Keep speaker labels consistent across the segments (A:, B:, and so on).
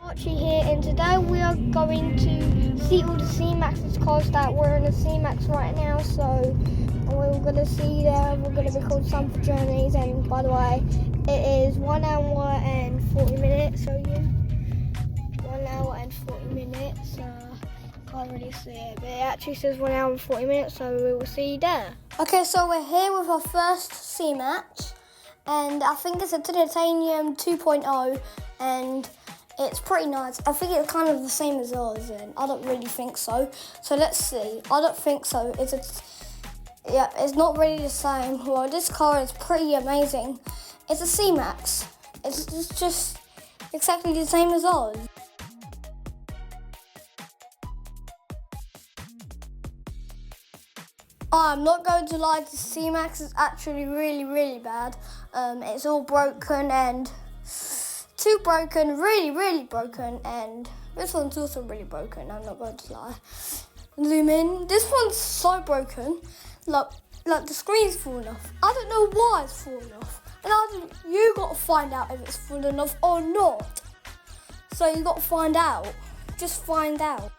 A: Archie here, and today we are going to see all the CMax cars that we're in the CMax right now. So we're going to see them. We're going to record some for journeys, and by the way, it is 1 hour and 40 minutes. So yeah, 1 hour and 40 minutes. Can't really see it, but it actually says 1 hour and 40 minutes. So we will see you there. Okay, so we're here with our first CMax, and I think it's a titanium 2.0, and it's pretty nice. I think it's kind of the same as ours, and I don't really think so. So let's see. I don't think so. It's not really the same. Well, this car is pretty amazing. It's a CMax. It's just exactly the same as ours. I'm not going to lie, the CMax is actually really bad. It's all broken and too broken, really broken, and this one's also really broken, I'm not going to lie. Zoom in. This one's so broken, like the screen's falling off. I don't know why it's falling off, and you got to find out if it's falling off or not. So you got to find out. Just find out.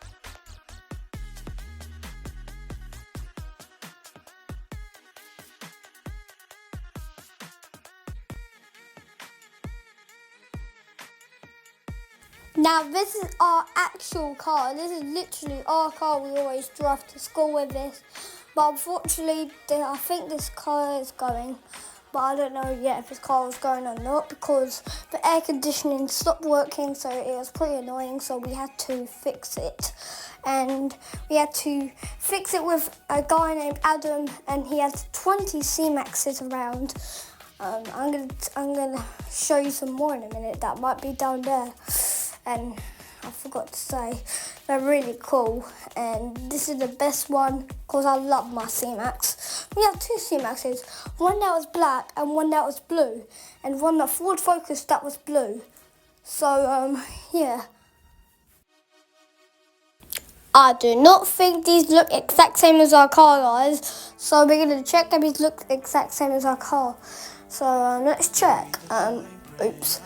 A: Now this is our actual car. This is literally our car. We always drive to school with this. But unfortunately, I think this car is going. But I don't know yet if this car is going or not, because the air conditioning stopped working, so it was pretty annoying. So we had to fix it. And we had to fix it with a guy named Adam, and he has 20 CMaxes around. I'm gonna show you some more in a minute. That might be down there. And I forgot to say, they're really cool, and this is the best one because I love my CMax. We have two CMaxes, one that was black and one that was blue, and one that Ford Focus that was blue. So yeah. I do not think these look exact same as our car, guys. So we're gonna check if these look exact same as our car. So let's check. Oops.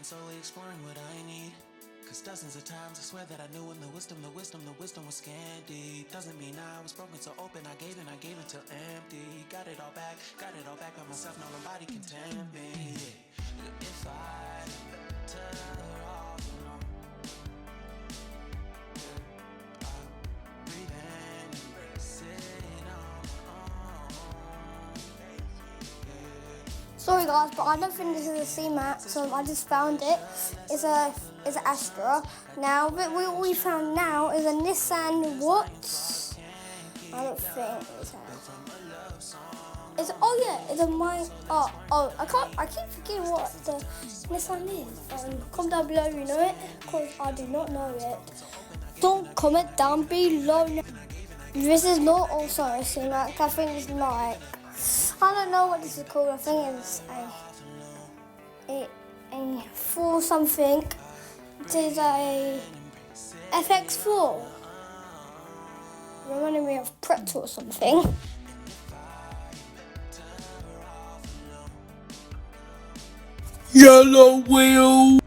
B: Slowly exploring what I need, cause dozens of times I swear that I knew when the wisdom was scanty. Doesn't mean I was broken so open, I gave until empty. Got it all back by myself, no nobody can tempt me. If I better off alone, breathe in, embrace it on my own.
A: Sorry guys, but I don't think this is a CMax, so I just found it. It's an Astra. Now, what we found now is a Nissan what? I don't think it's I keep forgetting what the Nissan is. Comment down below if you know it, because I do not know it. Don't comment down below. This is not also a CMax. I think it's like, I don't know what this is called. I think it's a 4 something. It is a FX4. Reminding me of Pretzel or something.
B: Yellow wheel.